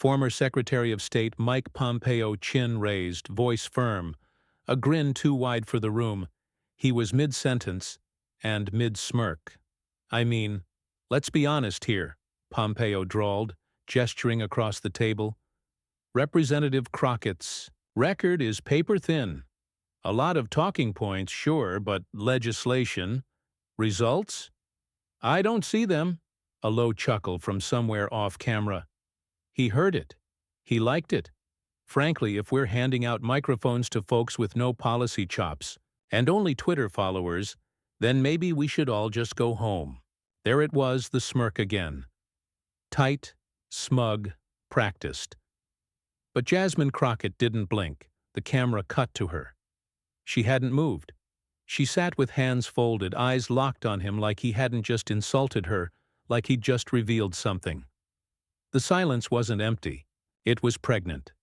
Former Secretary of State Mike Pompeo, chin raised, voice firm, a grin too wide for the room. He was mid-sentence and mid-smirk. "I mean, let's be honest here," Pompeo drawled, gesturing across the table. "Representative Crockett's record is paper-thin. A lot of talking points, sure, but legislation, results? I don't see them." A low chuckle from somewhere off camera. He heard it. He liked it. Frankly, if we're handing out microphones to folks with no policy chops and only Twitter followers, then maybe we should all just go home. There it was, the smirk again. Tight, smug, practiced. But Jasmine Crockett didn't blink. The camera cut to her. She hadn't moved. She sat with hands folded, eyes locked on him like he hadn't just insulted her, like he'd just revealed something. The silence wasn't empty. It was pregnant.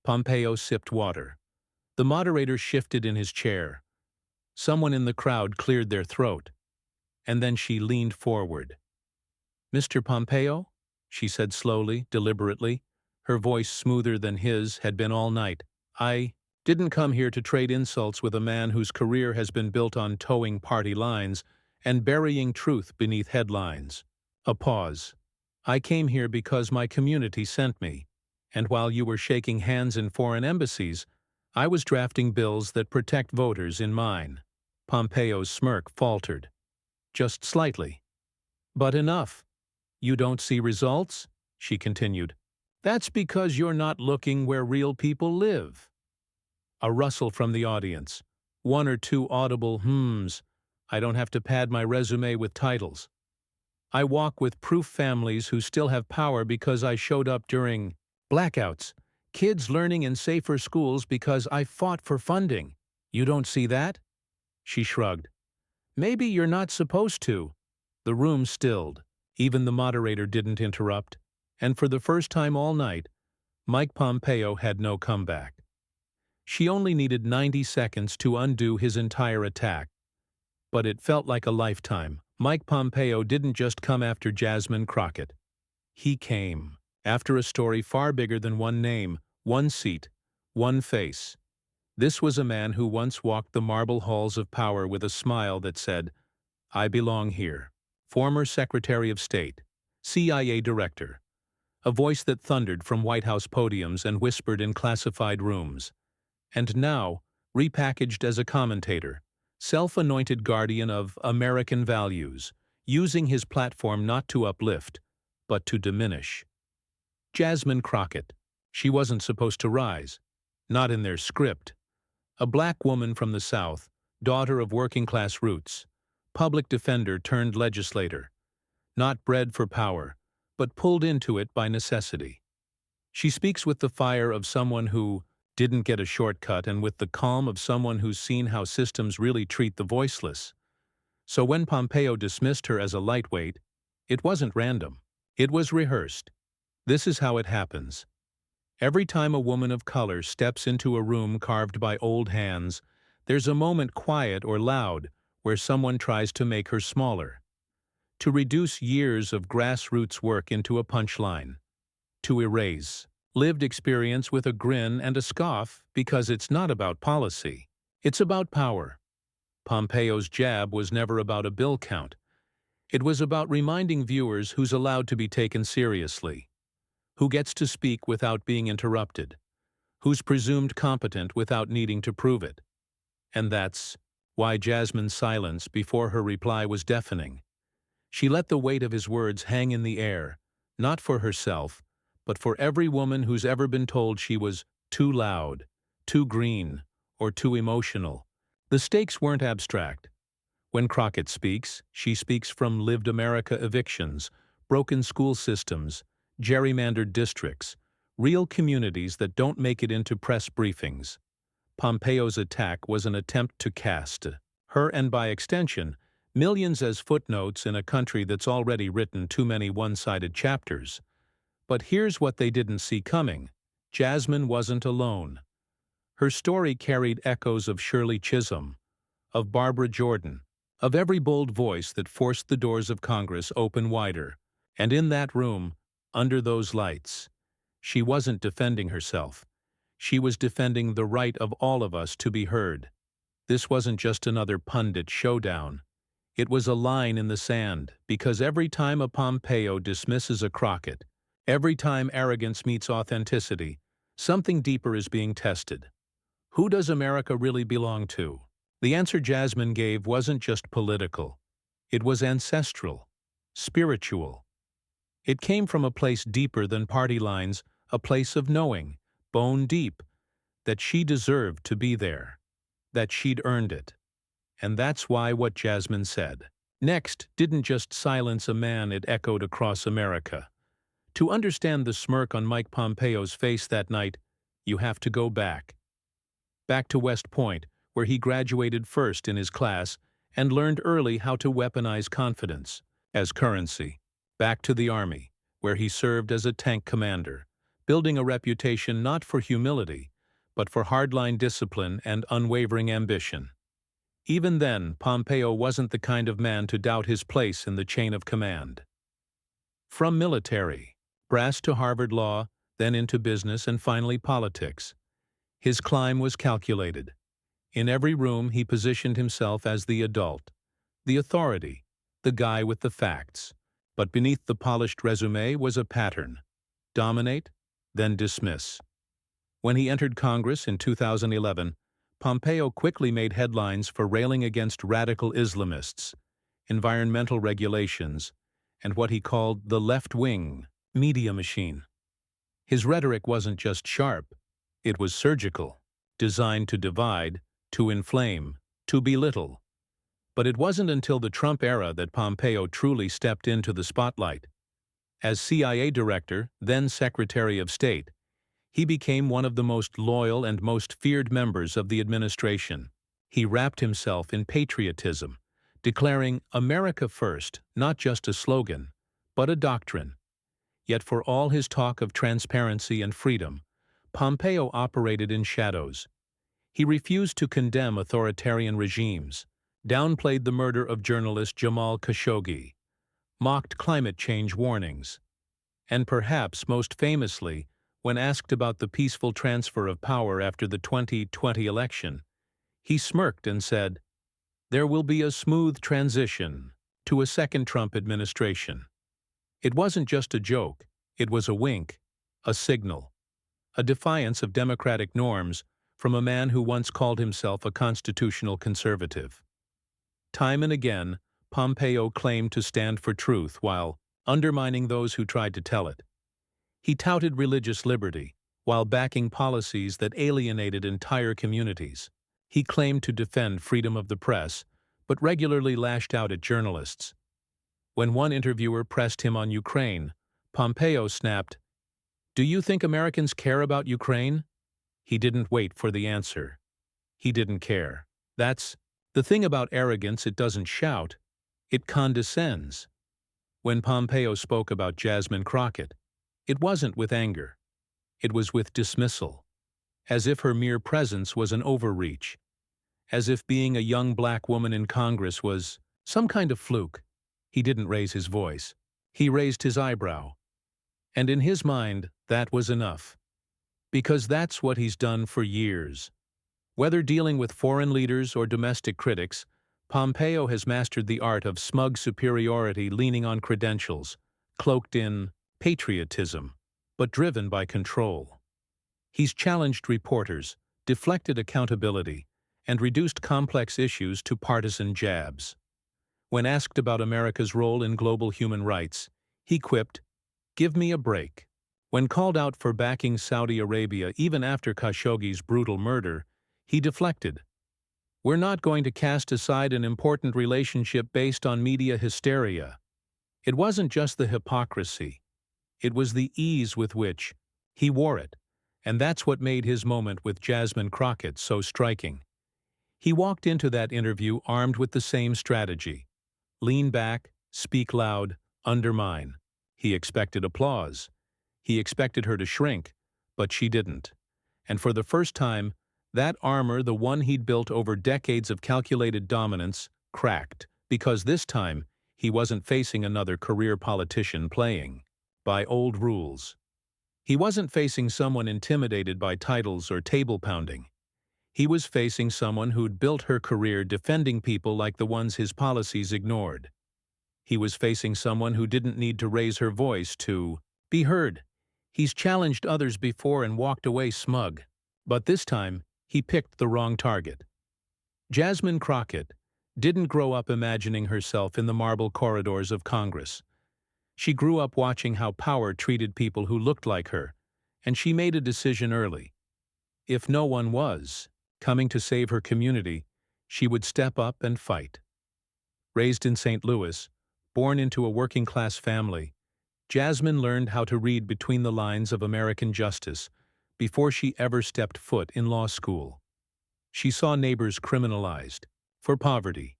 Pompeo sipped water. The moderator shifted in his chair. Someone in the crowd cleared their throat. And then she leaned forward. "Mr. Pompeo?" she said slowly, deliberately. Her voice, smoother than his, had been all night. "I didn't come here to trade insults with a man whose career has been built on towing party lines and burying truth beneath headlines." A pause. "I came here because my community sent me, and while you were shaking hands in foreign embassies, I was drafting bills that protect voters in mine." Pompeo's smirk faltered. Just slightly. "But enough. You don't see results?" she continued. "That's because you're not looking where real people live." A rustle from the audience. One or two audible hmms. "I don't have to pad my resume with titles. I walk with proof families who still have power because I showed up during blackouts. Kids learning in safer schools because I fought for funding. You don't see that?" She shrugged. "Maybe you're not supposed to." The room stilled. Even the moderator didn't interrupt. And for the first time all night, Mike Pompeo had no comeback. She only needed 90 seconds to undo his entire attack. But it felt like a lifetime. Mike Pompeo didn't just come after Jasmine Crockett. He came after a story far bigger than one name, one seat, one face. This was a man who once walked the marble halls of power with a smile that said, "I belong here." Former Secretary of State, CIA Director. A voice that thundered from White House podiums and whispered in classified rooms. And now, repackaged as a commentator, self-anointed guardian of American values, using his platform not to uplift, but to diminish. Jasmine Crockett. She wasn't supposed to rise. Not in their script. A black woman from the South, daughter of working-class roots, public defender turned legislator. Not bred for power, but pulled into it by necessity. She speaks with the fire of someone who didn't get a shortcut and with the calm of someone who's seen how systems really treat the voiceless. So when Pompeo dismissed her as a lightweight, it wasn't random. It was rehearsed. This is how it happens. Every time a woman of color steps into a room carved by old hands, there's a moment, quiet or loud, where someone tries to make her smaller. To reduce years of grassroots work into a punchline. To erase lived experience with a grin and a scoff because it's not about policy. It's about power. Pompeo's jab was never about a bill count. It was about reminding viewers who's allowed to be taken seriously, who gets to speak without being interrupted, who's presumed competent without needing to prove it. And that's why Jasmine's silence before her reply was deafening. She let the weight of his words hang in the air, not for herself, but for every woman who's ever been told she was too loud, too green, or too emotional. The stakes weren't abstract. When Crockett speaks, she speaks from lived America evictions, broken school systems, gerrymandered districts, real communities that don't make it into press briefings. Pompeo's attack was an attempt to cast her and, by extension, millions as footnotes in a country that's already written too many one-sided chapters. But here's what they didn't see coming. Jasmine wasn't alone. Her story carried echoes of Shirley Chisholm, of Barbara Jordan, of every bold voice that forced the doors of Congress open wider. And in that room, under those lights, She wasn't defending herself. She was defending the right of all of us to be heard. This wasn't just another pundit showdown. It was a line in the sand, because every time a Pompeo dismisses a Crockett, every time arrogance meets authenticity, something deeper is being tested. Who does America really belong to? The answer Jasmine gave wasn't just political. It was ancestral, spiritual. It came from a place deeper than party lines, a place of knowing, bone deep, that she deserved to be there, that she'd earned it. And that's why what Jasmine said next didn't just silence a man, it echoed across America. To understand the smirk on Mike Pompeo's face that night, you have to go back. Back to West Point, where he graduated first in his class and learned early how to weaponize confidence as currency. Back to the Army, where he served as a tank commander, building a reputation not for humility, but for hardline discipline and unwavering ambition. Even then, Pompeo wasn't the kind of man to doubt his place in the chain of command. From military brass to Harvard Law, then into business and finally politics, his climb was calculated. In every room he positioned himself as the adult, the authority, the guy with the facts. But beneath the polished resume was a pattern: dominate, then dismiss. When he entered Congress in 2011, Pompeo quickly made headlines for railing against radical Islamists, environmental regulations, and what he called the left-wing media machine. His rhetoric wasn't just sharp, it was surgical, designed to divide, to inflame, to belittle. But it wasn't until the Trump era that Pompeo truly stepped into the spotlight. As CIA director, then Secretary of State, he became one of the most loyal and most feared members of the administration. He wrapped himself in patriotism, declaring America first, not just a slogan, but a doctrine. Yet for all his talk of transparency and freedom, Pompeo operated in shadows. He refused to condemn authoritarian regimes, downplayed the murder of journalist Jamal Khashoggi, mocked climate change warnings, and perhaps most famously, when asked about the peaceful transfer of power after the 2020 election, he smirked and said, "There will be a smooth transition to a second Trump administration." It wasn't just a joke, it was a wink, a signal, a defiance of democratic norms from a man who once called himself a constitutional conservative. Time and again, Pompeo claimed to stand for truth while undermining those who tried to tell it. He touted religious liberty while backing policies that alienated entire communities. He claimed to defend freedom of the press, but regularly lashed out at journalists. When one interviewer pressed him on Ukraine, Pompeo snapped, "Do you think Americans care about Ukraine?" He didn't wait for the answer. He didn't care. That's the thing about arrogance: it doesn't shout, it condescends. When Pompeo spoke about Jasmine Crockett, it wasn't with anger. It was with dismissal, as if her mere presence was an overreach, as if being a young black woman in Congress was some kind of fluke. He didn't raise his voice. He raised his eyebrow. And in his mind, that was enough. Because that's what he's done for years. Whether dealing with foreign leaders or domestic critics, Pompeo has mastered the art of smug superiority, leaning on credentials, cloaked in patriotism, but driven by control. He's challenged reporters, deflected accountability, and reduced complex issues to partisan jabs. When asked about America's role in global human rights, he quipped, "Give me a break." When called out for backing Saudi Arabia even after Khashoggi's brutal murder, he deflected. "We're not going to cast aside an important relationship based on media hysteria." It wasn't just the hypocrisy. It was the ease with which he wore it, and that's what made his moment with Jasmine Crockett so striking. He walked into that interview armed with the same strategy: lean back, speak loud, undermine. He expected applause. He expected her to shrink, but she didn't. And for the first time, that armor, the one he'd built over decades of calculated dominance, cracked, because this time he wasn't facing another career politician playing by old rules. He wasn't facing someone intimidated by titles or table pounding. He was facing someone who'd built her career defending people like the ones his policies ignored. He was facing someone who didn't need to raise her voice to be heard. He's challenged others before and walked away smug. But this time, he picked the wrong target. Jasmine Crockett didn't grow up imagining herself in the marble corridors of Congress. She grew up watching how power treated people who looked like her, and she made a decision early. If no one was coming to save her community, she would step up and fight. Raised in St. Louis, born into a working-class family, Jasmine learned how to read between the lines of American justice before she ever stepped foot in law school. She saw neighbors criminalized for poverty,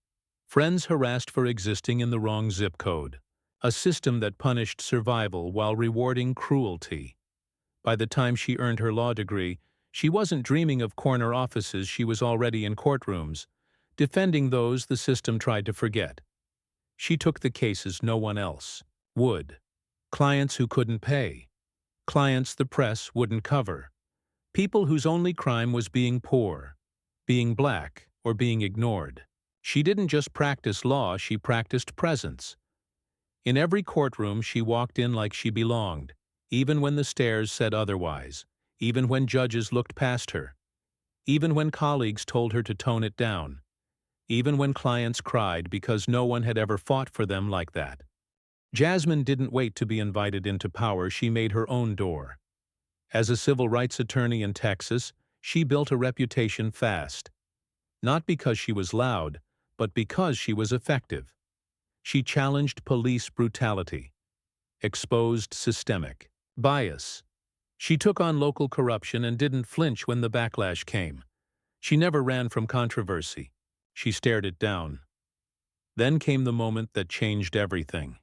friends harassed for existing in the wrong zip code, a system that punished survival while rewarding cruelty. By the time she earned her law degree, she wasn't dreaming of corner offices, she was already in courtrooms, defending those the system tried to forget. She took the cases no one else would. Clients who couldn't pay. Clients the press wouldn't cover. People whose only crime was being poor, being black, or being ignored. She didn't just practice law, she practiced presence. In every courtroom she walked in like she belonged, even when the stairs said otherwise, even when judges looked past her, even when colleagues told her to tone it down, even when clients cried because no one had ever fought for them like that. Jasmine didn't wait to be invited into power, she made her own door. As a civil rights attorney in Texas, she built a reputation fast. Not because she was loud, but because she was effective. She challenged police brutality, exposed systemic bias. She took on local corruption and didn't flinch when the backlash came. She never ran from controversy. She stared it down. Then came the moment that changed everything.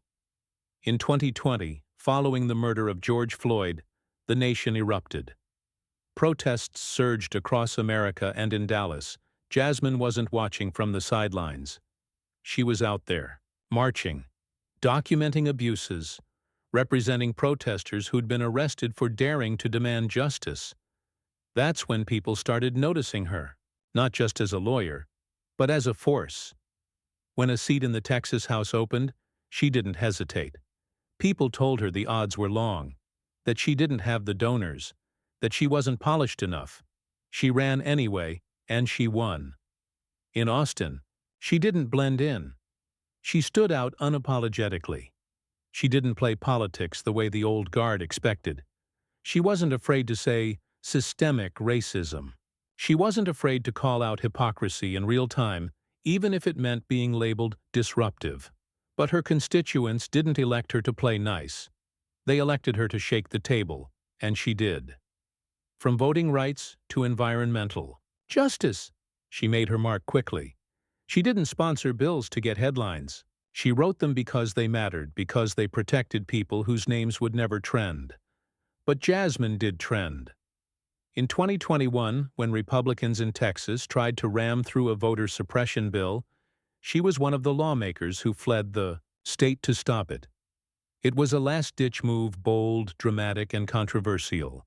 In 2020, following the murder of George Floyd, the nation erupted. Protests surged across America, and in Dallas, Jasmine wasn't watching from the sidelines. She was out there, marching, documenting abuses, representing protesters who'd been arrested for daring to demand justice. That's when people started noticing her, not just as a lawyer, but as a force. When a seat in the Texas House opened, she didn't hesitate. People told her the odds were long, that she didn't have the donors, that she wasn't polished enough. She ran anyway, and she won. In Austin, she didn't blend in. She stood out unapologetically. She didn't play politics the way the old guard expected. She wasn't afraid to say systemic racism. She wasn't afraid to call out hypocrisy in real time, even if it meant being labeled disruptive. But her constituents didn't elect her to play nice. They elected her to shake the table, and she did. From voting rights to environmental justice, she made her mark quickly. She didn't sponsor bills to get headlines. She wrote them because they mattered, because they protected people whose names would never trend. But Jasmine did trend. In 2021, when Republicans in Texas tried to ram through a voter suppression bill, she was one of the lawmakers who fled the state to stop it. It was a last-ditch move, bold, dramatic, and controversial.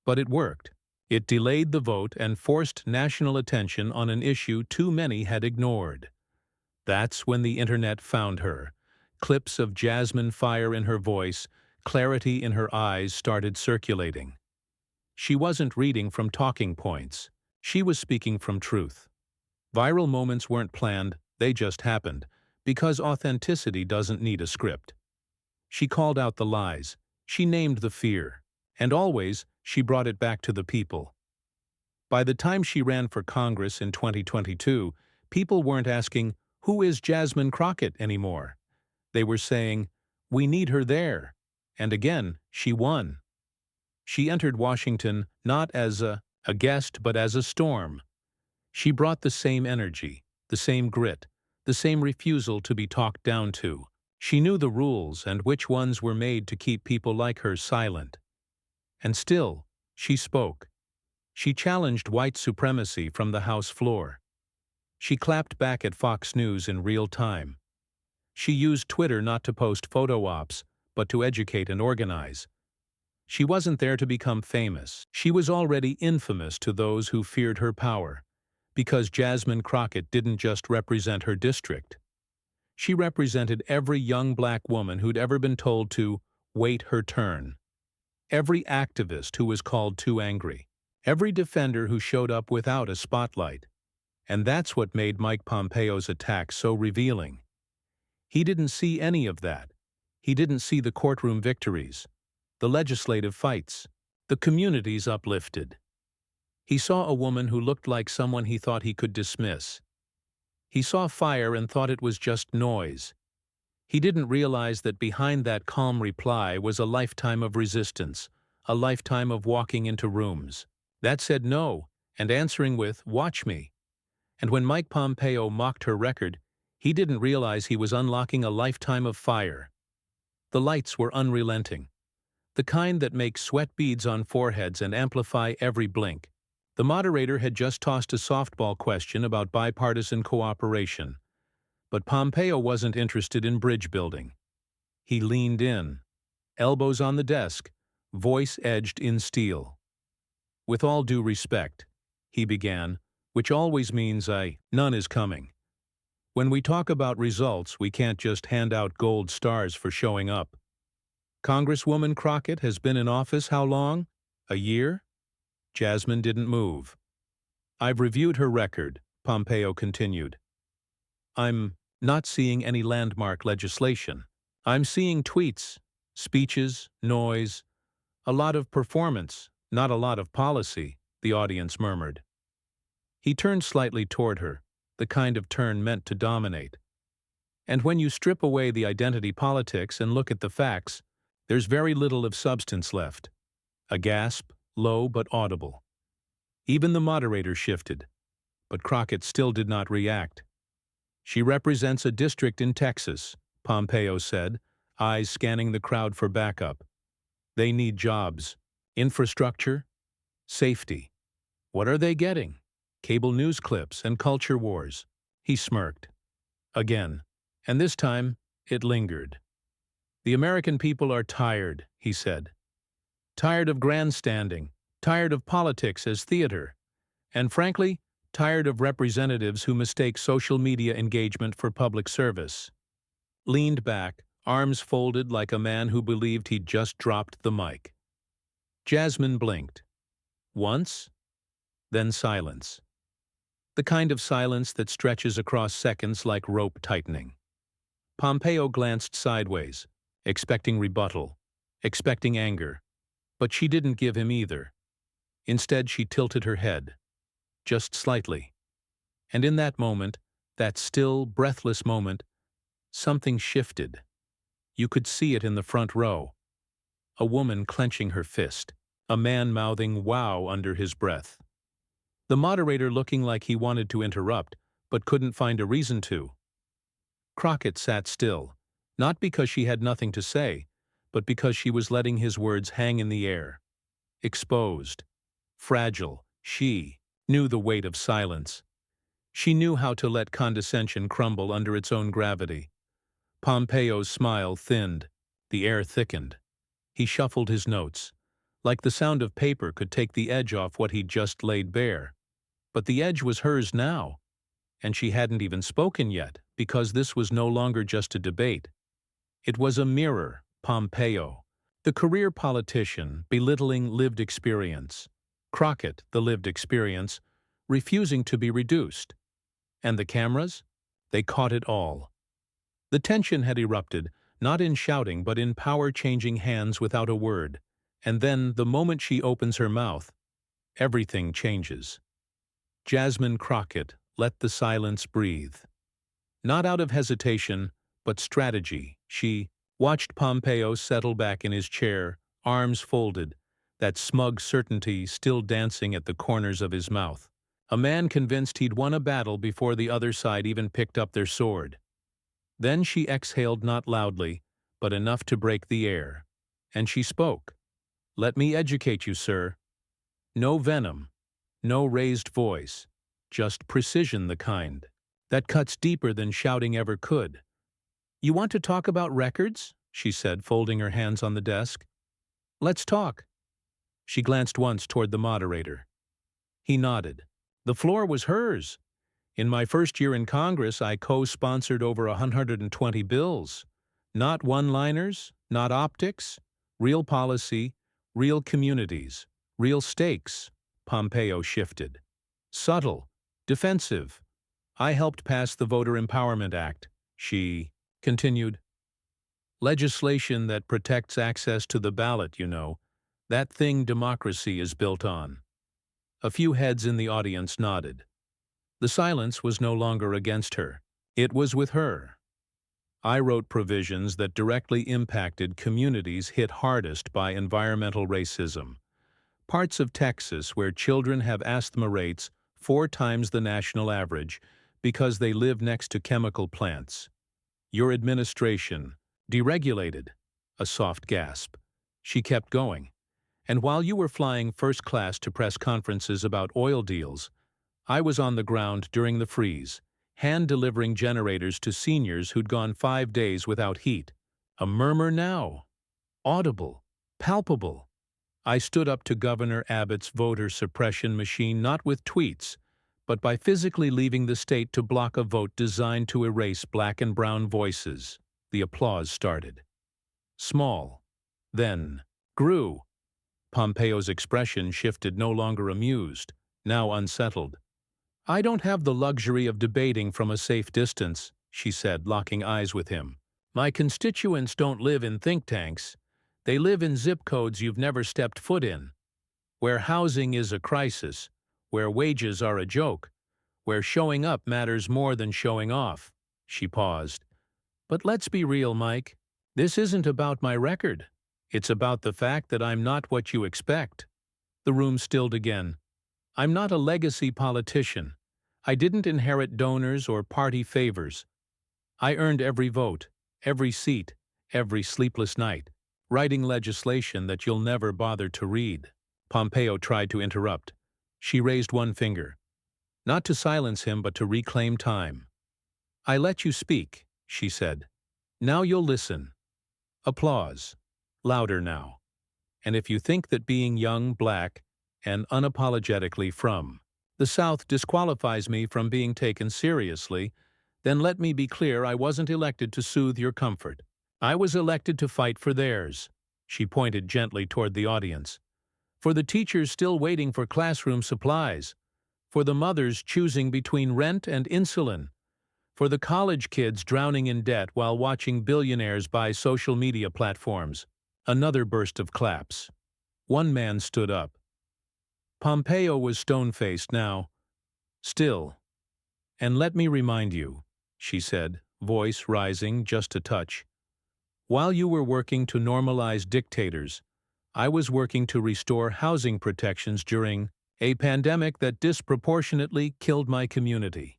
But it worked. It delayed the vote and forced national attention on an issue too many had ignored. That's when the internet found her. Clips of Jasmine, fire in her voice, clarity in her eyes started circulating. She wasn't reading from talking points. She was speaking from truth. Viral moments weren't planned, they just happened, because authenticity doesn't need a script. She called out the lies. She named the fear. And always, she brought it back to the people. By the time she ran for Congress in 2022, people weren't asking, "Who is Jasmine Crockett?" anymore. They were saying, "We need her there." And again, she won. She entered Washington not as a guest, but as a storm. She brought the same energy, the same grit, the same refusal to be talked down to. She knew the rules and which ones were made to keep people like her silent. And still, she spoke. She challenged white supremacy from the House floor. She clapped back at Fox News in real time. She used Twitter not to post photo ops, but to educate and organize. She wasn't there to become famous. She was already infamous to those who feared her power, because Jasmine Crockett didn't just represent her district. She represented every young black woman who'd ever been told to wait her turn, every activist who was called too angry, every defender who showed up without a spotlight. And that's what made Mike Pompeo's attack so revealing. He didn't see any of that. He didn't see the courtroom victories, the legislative fights, the communities uplifted. He saw a woman who looked like someone he thought he could dismiss. He saw fire and thought it was just noise. He didn't realize that behind that calm reply was a lifetime of resistance, a lifetime of walking into rooms that said no and answering with, "Watch me." And when Mike Pompeo mocked her record, he didn't realize he was unlocking a lifetime of fire. The lights were unrelenting, the kind that make sweat beads on foreheads and amplify every blink. The moderator had just tossed a softball question about bipartisan cooperation, but Pompeo wasn't interested in bridge building. He leaned in, elbows on the desk, voice edged in steel. "With all due respect," he began, which always means none is coming. "When we talk about results, we can't just hand out gold stars for showing up. Congresswoman Crockett has been in office how long? A year?" Jasmine didn't move. "I've reviewed her record," Pompeo continued. "I'm not seeing any landmark legislation. I'm seeing tweets, speeches, noise, a lot of performance, not a lot of policy," the audience murmured. He turned slightly toward her, the kind of turn meant to dominate. "And when you strip away the identity politics and look at the facts, there's very little of substance left." A gasp, low but audible. Even the moderator shifted, but Crockett still did not react. "She represents a district in Texas," Pompeo said, eyes scanning the crowd for backup. "They need jobs, infrastructure, safety. What are they getting? Cable news clips and culture wars." He smirked. Again, and this time it lingered. "The American people are tired," he said. "Tired of grandstanding, tired of politics as theater, and frankly, tired of representatives who mistake social media engagement for public service." Leaned back, arms folded like a man who believed he'd just dropped the mic. Jasmine blinked. Once, then silence. The kind of silence that stretches across seconds like rope tightening. Pompeo glanced sideways, expecting rebuttal, expecting anger, but she didn't give him either. Instead, she tilted her head, just slightly. And in that moment, that still, breathless moment, something shifted. You could see it in the front row. A woman clenching her fist, a man mouthing "wow" under his breath. The moderator looking like he wanted to interrupt, but couldn't find a reason to. Crockett sat still, not because she had nothing to say, but because she was letting his words hang in the air. Exposed, fragile, she knew the weight of silence. She knew how to let condescension crumble under its own gravity. Pompeo's smile thinned, the air thickened. He shuffled his notes, like the sound of paper could take the edge off what he'd just laid bare. But the edge was hers now, and she hadn't even spoken yet, because this was no longer just a debate. It was a mirror, Pompeo, the career politician belittling lived experience, Crockett, the lived experience, refusing to be reduced. And the cameras? They caught it all. The tension had erupted, not in shouting but in power-changing hands without a word. And then, the moment she opens her mouth, everything changes. Jasmine Crockett let the silence breathe. Not out of hesitation, but strategy, she watched Pompeo settle back in his chair, arms folded, that smug certainty still dancing at the corners of his mouth. A man convinced he'd won a battle before the other side even picked up their sword. Then she exhaled not loudly, but enough to break the air. And she spoke. "Let me educate you, sir. No venom, no raised voice, just precision, the kind that cuts deeper than shouting ever could." "You want to talk about records?" she said, folding her hands on the desk. "Let's talk. She glanced once toward the moderator. He nodded. The floor was hers. In my first year in Congress, I co-sponsored over 120 bills. Not one-liners, not optics, real policy, real communities, real stakes. Pompeo shifted. Subtle, defensive. I helped pass the Voter Empowerment Act, she continued. Legislation that protects access to the ballot, you know. That thing democracy is built on. A few heads in the audience nodded. The silence was no longer against her. It was with her. I wrote provisions that directly impacted communities hit hardest by environmental racism. Parts of Texas where children have asthma rates 4 times the national average because they live next to chemical plants. Your administration deregulated. A soft gasp. She kept going. And while you were flying first class to press conferences about oil deals, I was on the ground during the freeze, hand-delivering generators to seniors who'd gone 5 days without heat. A murmur now. Audible. Palpable. I stood up to Governor Abbott's voter suppression machine not with tweets, but by physically leaving the state to block a vote designed to erase black and brown voices. The applause started. Small. Then grew. Pompeo's expression shifted, no longer amused, now unsettled. I don't have the luxury of debating from a safe distance, she said, locking eyes with him. My constituents don't live in think tanks. They live in zip codes you've never stepped foot in, where housing is a crisis, where wages are a joke, where showing up matters more than showing off. She paused. But let's be real, Mike. This isn't about my record. It's about the fact that I'm not what you expect. The room stilled again. I'm not a legacy politician. I didn't inherit donors or party favors. I earned every vote, every seat, every sleepless night, writing legislation that you'll never bother to read. Pompeo tried to interrupt. She raised one finger. Not to silence him, but to reclaim time. I let you speak, she said. Now you'll listen. Applause. Louder now. And if you think that being young, black, and unapologetically from the South disqualifies me from being taken seriously, then let me be clear, I wasn't elected to soothe your comfort. I was elected to fight for theirs. She pointed gently toward the audience. For the teachers still waiting for classroom supplies. For the mothers choosing between rent and insulin. For the college kids drowning in debt while watching billionaires buy social media platforms. Another burst of claps. One man stood up. Pompeo was stone-faced now. Still. And let me remind you, she said, voice rising just a touch. While you were working to normalize dictators, I was working to restore housing protections during a pandemic that disproportionately killed my community.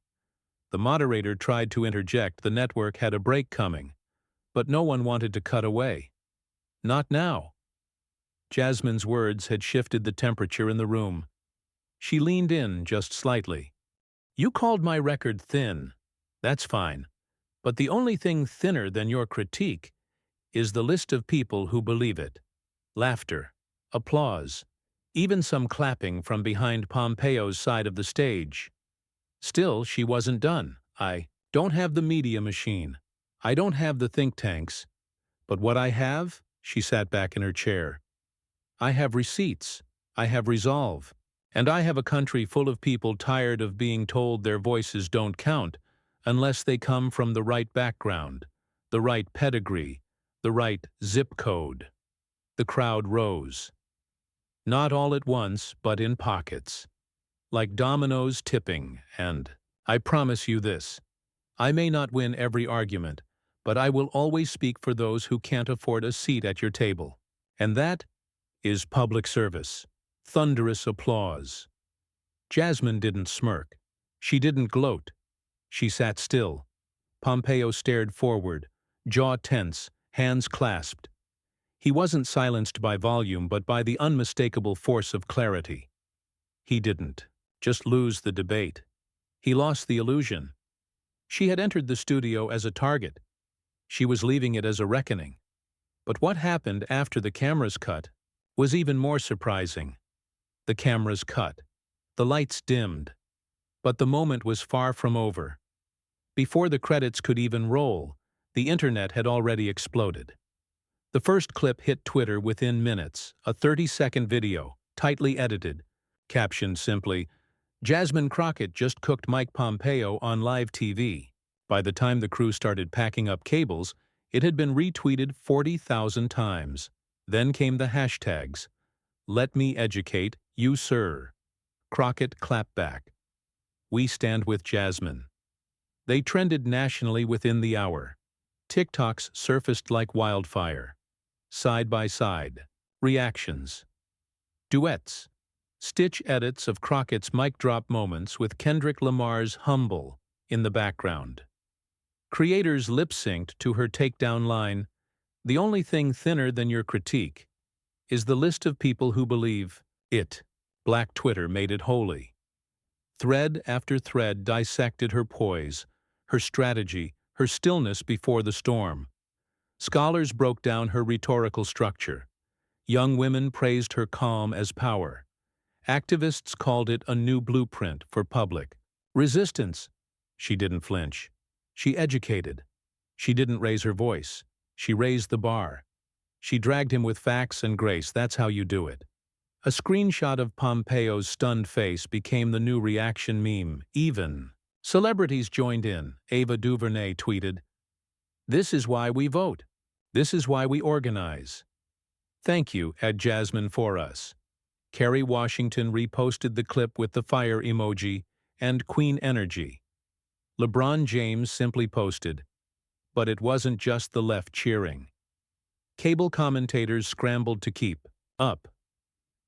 The moderator tried to interject the network had a break coming, but no one wanted to cut away. Not now. Jasmine's words had shifted the temperature in the room. She leaned in just slightly. You called my record thin. That's fine. But the only thing thinner than your critique is the list of people who believe it. Laughter, applause, even some clapping from behind Pompeo's side of the stage. Still, she wasn't done. I don't have the media machine. I don't have the think tanks. But what I have, she sat back in her chair. I have receipts, I have resolve, and I have a country full of people tired of being told their voices don't count unless they come from the right background, the right pedigree, the right zip code. The crowd rose. Not all at once, but in pockets. Like dominoes tipping, and I promise you this. I may not win every argument, but I will always speak for those who can't afford a seat at your table. And that is public service. Thunderous applause. Jasmine didn't smirk. She didn't gloat. She sat still. Pompeo stared forward, jaw tense, hands clasped. He wasn't silenced by volume, but by the unmistakable force of clarity. He didn't just lose the debate. He lost the illusion. She had entered the studio as a target. She was leaving it as a reckoning. But what happened after the cameras cut was even more surprising. The cameras cut. The lights dimmed. But the moment was far from over. Before the credits could even roll, the internet had already exploded. The first clip hit Twitter within minutes, a 30-second video, tightly edited, captioned simply, "Jasmine Crockett just cooked Mike Pompeo on live TV." By the time the crew started packing up cables, it had been retweeted 40,000 times. Then came the hashtags. "Let me educate you, sir." "Crockett Clapback." "We stand with Jasmine." They trended nationally within the hour. TikToks surfaced like wildfire. Side by side. Reactions. Duets. Stitch edits of Crockett's mic drop moments with Kendrick Lamar's "Humble" in the background. Creators lip-synced to her takedown line, "The only thing thinner than your critique is the list of people who believe it." Black Twitter made it holy. Thread after thread dissected her poise, her strategy, her stillness before the storm. Scholars broke down her rhetorical structure. Young women praised her calm as power. Activists called it a new blueprint for public resistance. She didn't flinch. She educated. She didn't raise her voice. She raised the bar. She dragged him with facts and grace. That's how you do it. A screenshot of Pompeo's stunned face became the new reaction meme. Even celebrities joined in. Ava DuVernay tweeted, "This is why we vote. This is why we organize. Thank you, Jasmine, for us." Kerry Washington reposted the clip with the fire emoji and Queen energy. LeBron James simply posted, "But it wasn't just the left cheering." Cable commentators scrambled to keep up.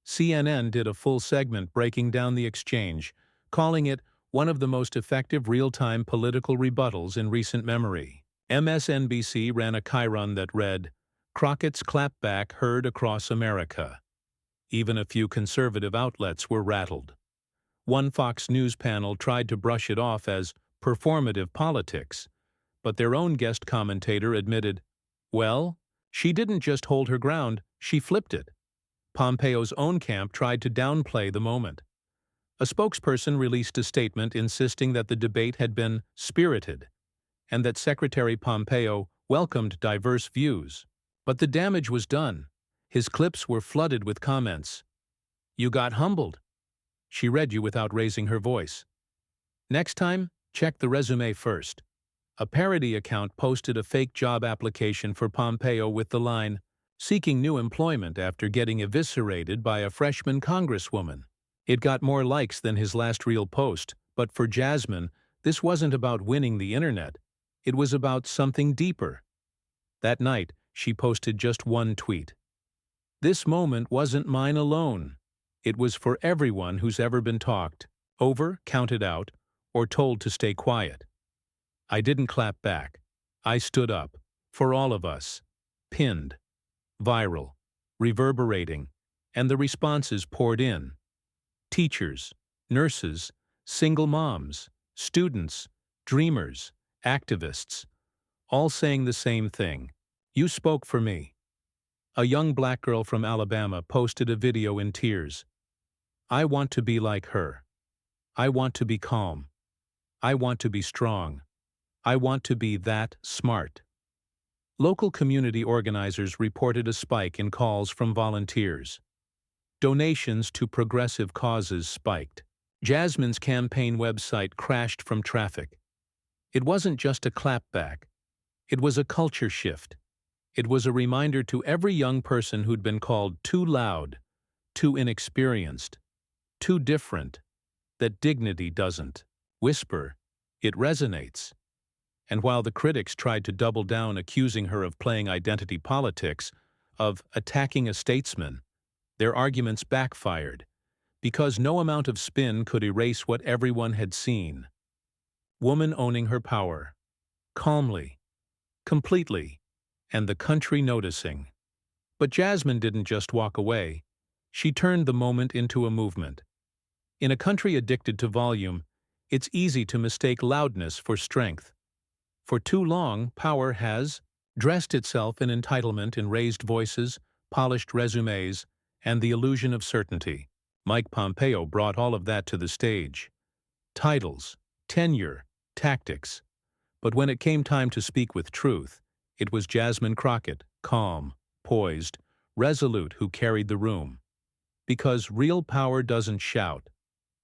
CNN did a full segment breaking down the exchange, calling it one of the most effective real-time political rebuttals in recent memory. MSNBC ran a chyron that read, "Crockett's Clapback heard across America." Even a few conservative outlets were rattled. One Fox News panel tried to brush it off as performative politics, but their own guest commentator admitted, "Well, she didn't just hold her ground, she flipped it." Pompeo's own camp tried to downplay the moment. A spokesperson released a statement insisting that the debate had been spirited and that Secretary Pompeo welcomed diverse views. But the damage was done. His clips were flooded with comments. "You got humbled." "She read you without raising her voice." "Next time, check the resume first." A parody account posted a fake job application for Pompeo with the line, "Seeking new employment after getting eviscerated by a freshman congresswoman." It got more likes than his last real post, but for Jasmine, this wasn't about winning the internet. It was about something deeper. That night, she posted just one tweet. "This moment wasn't mine alone. It was for everyone who's ever been talked over, counted out, or told to stay quiet. I didn't clap back. I stood up. For all of us." Pinned. Viral. Reverberating. And the responses poured in. Teachers, nurses, single moms, students, dreamers, activists, all saying the same thing. "You spoke for me." A young black girl from Alabama posted a video in tears. "I want to be like her. I want to be calm. I want to be strong. I want to be that smart." Local community organizers reported a spike in calls from volunteers. Donations to progressive causes spiked. Jasmine's campaign website crashed from traffic. It wasn't just a clapback. It was a culture shift. It was a reminder to every young person who'd been called too loud, too inexperienced, too different, that dignity doesn't whisper, it resonates. And while the critics tried to double down, accusing her of playing identity politics, of attacking a statesman, their arguments backfired, because no amount of spin could erase what everyone had seen. Woman owning her power, calmly, completely, and the country noticing. But Jasmine didn't just walk away. She turned the moment into a movement. In a country addicted to volume, it's easy to mistake loudness for strength. For too long, power has dressed itself in entitlement in raised voices, polished resumes, and the illusion of certainty. Mike Pompeo brought all of that to the stage. Titles, tenure, tactics. But when it came time to speak with truth, it was Jasmine Crockett, calm, poised, resolute, who carried the room. Because real power doesn't shout.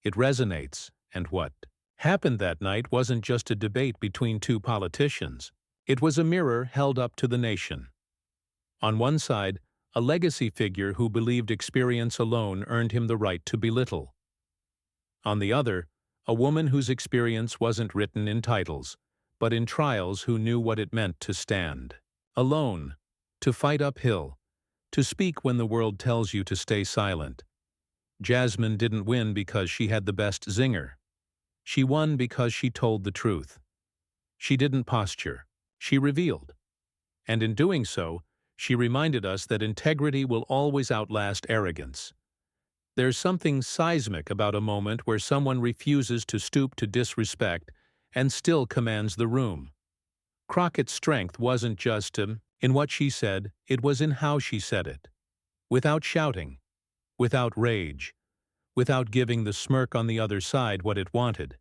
It resonates, and what happened that night wasn't just a debate between two politicians. It was a mirror held up to the nation. On one side, a legacy figure who believed experience alone earned him the right to belittle. On the other, a woman whose experience wasn't written in titles, but in trials, who knew what it meant to stand alone, to fight uphill, to speak when the world tells you to stay silent. Jasmine didn't win because she had the best zinger. She won because she told the truth. She didn't posture. She revealed. And in doing so, she reminded us that integrity will always outlast arrogance. There's something seismic about a moment where someone refuses to stoop to disrespect and still commands the room. Crockett's strength wasn't just in what she said, it was in how she said it. Without shouting, without rage, without giving the smirk on the other side what it wanted.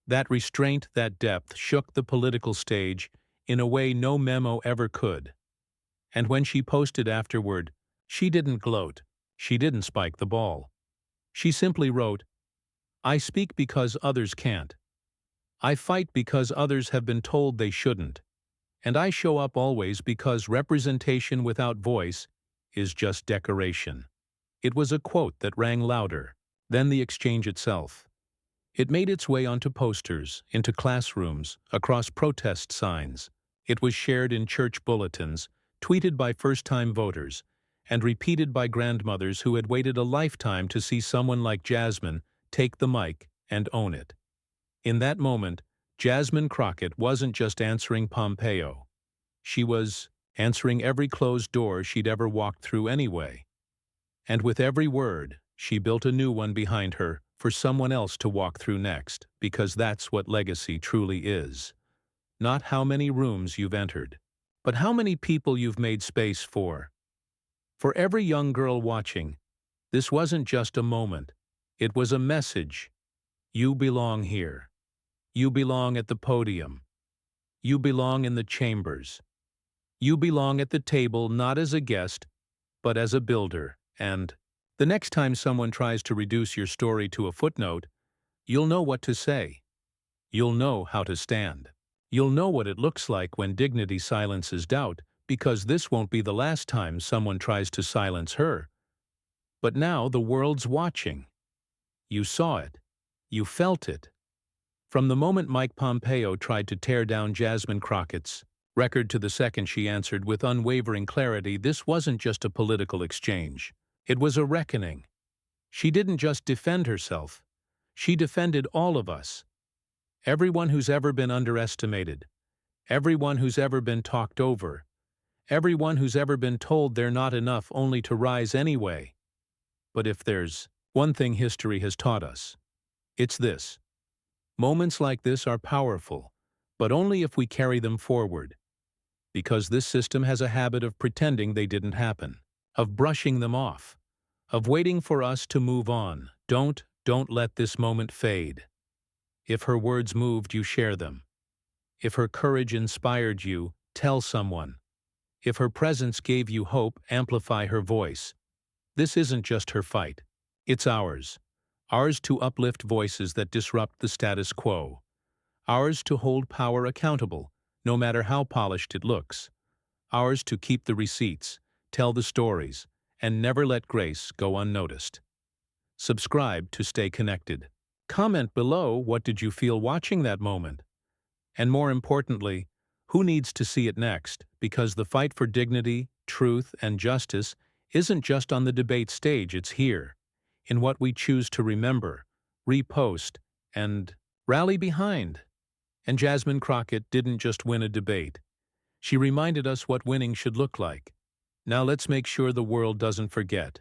That restraint, that depth, shook the political stage in a way no memo ever could. And when she posted afterward, she didn't gloat, she didn't spike the ball. She simply wrote, "I speak because others can't. I fight because others have been told they shouldn't. And I show up always because representation without voice is just decoration." It was a quote that rang louder than the exchange itself. It made its way onto posters, into classrooms, across protest signs. It was shared in church bulletins, tweeted by first-time voters, and repeated by grandmothers who had waited a lifetime to see someone like Jasmine take the mic and own it. In that moment, Jasmine Crockett wasn't just answering Pompeo. She was answering every closed door she'd ever walked through anyway. And with every word, she built a new one behind her for someone else to walk through next, because that's what legacy truly is. Not how many rooms you've entered, but how many people you've made space for. For every young girl watching, this wasn't just a moment. It was a message. You belong here. You belong at the podium. You belong in the chambers. You belong at the table not as a guest, but as a builder. And the next time someone tries to reduce your story to a footnote, you'll know what to say. You'll know how to stand. You'll know what it looks like when dignity silences doubt, because this won't be the last time someone tries to silence her. But now the world's watching. You saw it. You felt it. From the moment Mike Pompeo tried to tear down Jasmine Crockett's record to the second she answered with unwavering clarity, this wasn't just a political exchange. It was a reckoning. She didn't just defend herself. She defended all of us. Everyone who's ever been underestimated. Everyone who's ever been talked over. Everyone who's ever been told they're not enough only to rise anyway. But if there's one thing history has taught us, it's this. Moments like this are powerful, but only if we carry them forward. Because this system has a habit of pretending they didn't happen, of brushing them off, of waiting for us to move on. Don't let this moment fade. If her words moved you, share them. If her courage inspired you, tell someone. If her presence gave you hope, amplify her voice. This isn't just her fight. It's ours. Ours to uplift voices that disrupt the status quo. Ours to hold power accountable, no matter how polished it looks. Ours to keep the receipts, tell the stories, and never let grace go unnoticed. Subscribe to stay connected. Comment below, what did you feel watching that moment? And more importantly, who needs to see it next? Because the fight for dignity, truth, and justice isn't just on the debate stage, it's here, in what we choose to remember, repost, and rally behind. And Jasmine Crockett didn't just win a debate. She reminded us what winning should look like. Now let's make sure the world doesn't forget.